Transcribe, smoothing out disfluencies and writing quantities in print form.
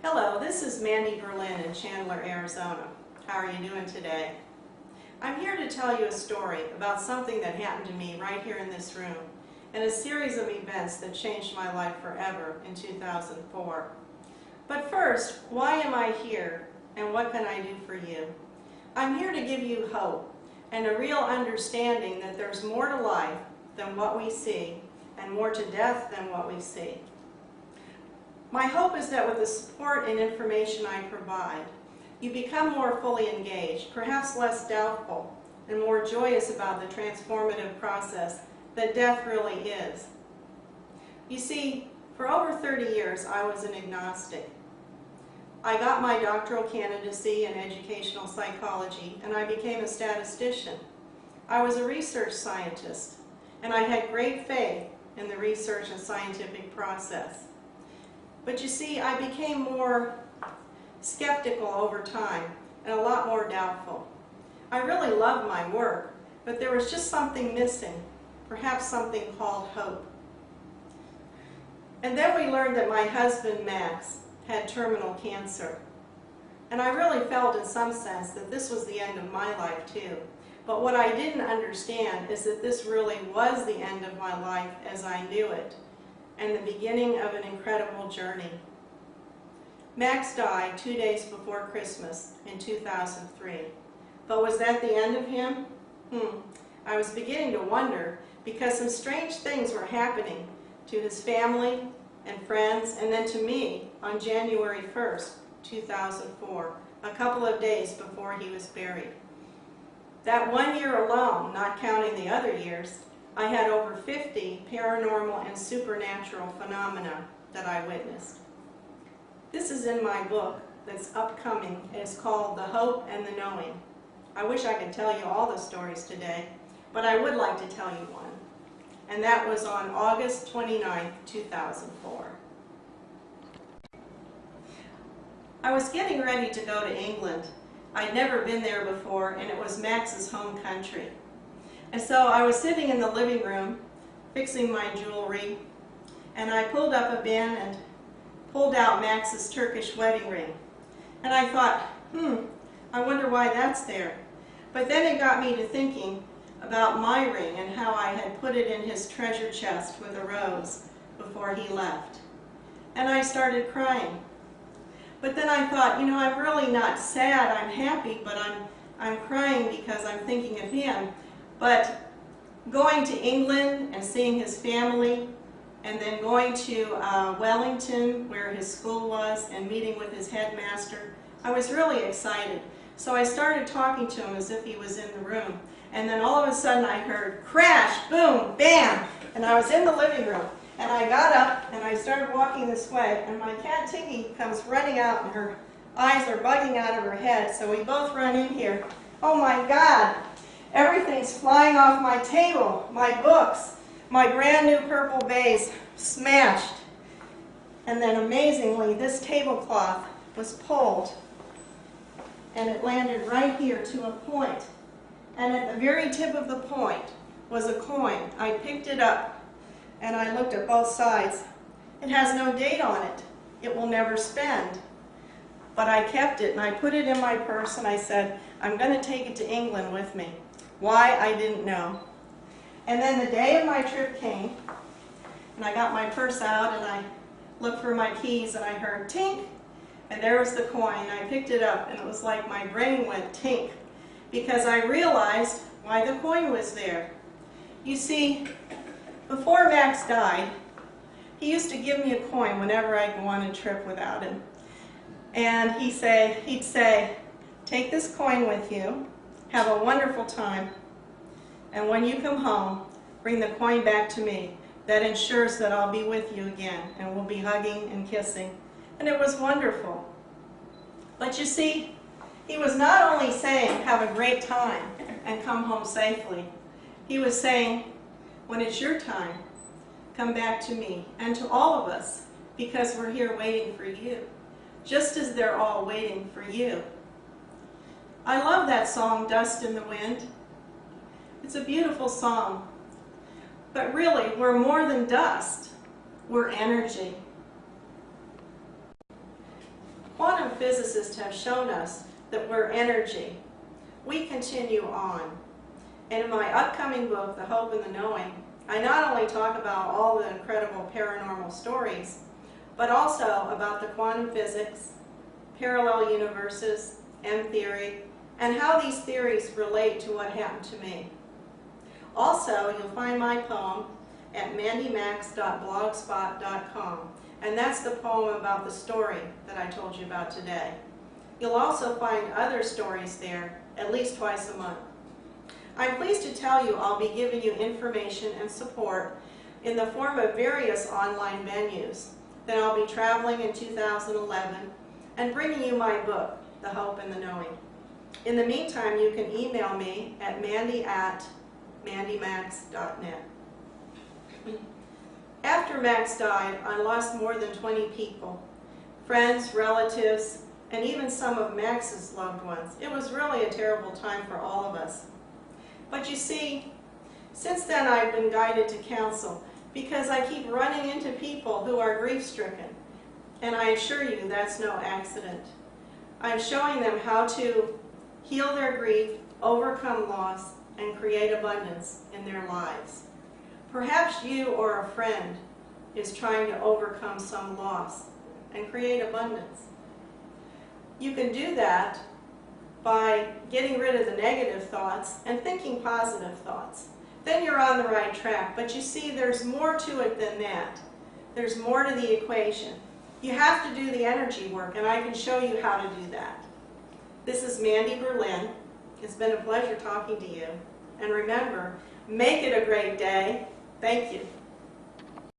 Hello, this is Mandy Berlin in Chandler, Arizona. How are you doing today? I'm here to tell you a story about something that happened to me right here in this room and a series of events that changed my life forever in 2004. But first, why am I here and what can I do for you? I'm here to give you hope and a real understanding that there's more to life than what we see and more to death than what we see. My hope is that with the support and information I provide, you become more fully engaged, perhaps less doubtful, and more joyous about the transformative process that death really is. You see, for over 30 years I was an agnostic. I got my doctoral candidacy in educational psychology and I became a statistician. I was a research scientist and I had great faith in the research and scientific process. But you see, I became more skeptical over time and a lot more doubtful. I really loved my work, but there was just something missing, perhaps something called hope. And then we learned that my husband, Max, had terminal cancer. And I really felt in some sense that this was the end of my life too. But what I didn't understand is that this really was the end of my life as I knew it, and the beginning of an incredible journey. Max died 2 days before Christmas in 2003. But was that the end of him? I was beginning to wonder because some strange things were happening to his family and friends and then to me on January 1st, 2004, a couple of days before he was buried. That 1 year alone, not counting the other years, I had over 50 paranormal and supernatural phenomena that I witnessed. This is in my book that's upcoming. It's called The Hope and the Knowing. I wish I could tell you all the stories today, but I would like to tell you one. And that was on August 29th, 2004. I was getting ready to go to England. I'd never been there before, and it was Max's home country. And so I was sitting in the living room fixing my jewelry, and I pulled up a bin and pulled out Max's Turkish wedding ring. And I thought, I wonder why that's there. But then it got me to thinking about my ring and how I had put it in his treasure chest with a rose before he left. And I started crying. But then I thought, I'm really not sad, I'm happy, but I'm crying because I'm thinking of him. But going to England and seeing his family, and then going to Wellington, where his school was, and meeting with his headmaster, I was really excited. So I started talking to him as if he was in the room. And then all of a sudden I heard crash, boom, bam, and I was in the living room. And I got up and I started walking this way, and my cat Tiggy comes running out and her eyes are bugging out of her head, so we both run in here. Oh my God, everything's flying off my table, my books, my brand new purple vase smashed. And then amazingly, this tablecloth was pulled and it landed right here to a point. And at the very tip of the point was a coin. I picked it up and I looked at both sides. It has no date on it. It will never spend. But I kept it and I put it in my purse and I said, I'm going to take it to England with me. Why, I didn't know. And then the day of my trip came, and I got my purse out and I looked for my keys and I heard tink, and there was the coin. I picked it up and it was like my brain went tink because I realized why the coin was there. You see, before Max died, he used to give me a coin whenever I'd go on a trip without him. And he'd say, take this coin with you, have a wonderful time, and when you come home, bring the coin back to me. That ensures that I'll be with you again, and we'll be hugging and kissing. And it was wonderful. But you see, he was not only saying, have a great time and come home safely. He was saying, when it's your time, come back to me and to all of us, because we're here waiting for you, just as they're all waiting for you. I love that song, Dust in the Wind. It's a beautiful song. But really, we're more than dust. We're energy. Quantum physicists have shown us that we're energy. We continue on. And in my upcoming book, The Hope in the Knowing, I not only talk about all the incredible paranormal stories, but also about the quantum physics, parallel universes, M-theory, and how these theories relate to what happened to me. Also, you'll find my poem at mandymax.blogspot.com, and that's the poem about the story that I told you about today. You'll also find other stories there at least twice a month. I'm pleased to tell you I'll be giving you information and support in the form of various online venues. Then I'll be traveling in 2011 and bringing you my book, The Hope in the Knowing. In the meantime, you can email me at mandy@mandymax.net. After Max died, I lost more than 20 people, friends, relatives, and even some of Max's loved ones. It was really a terrible time for all of us. But you see, since then I've been guided to counsel because I keep running into people who are grief-stricken, and I assure you that's no accident. I'm showing them how to heal their grief, overcome loss, and create abundance in their lives. Perhaps you or a friend is trying to overcome some loss and create abundance. You can do that by getting rid of the negative thoughts and thinking positive thoughts. Then you're on the right track. But you see, there's more to it than that. There's more to the equation. You have to do the energy work, and I can show you how to do that. This is Mandy Berlin. It's been a pleasure talking to you. And remember, make it a great day. Thank you.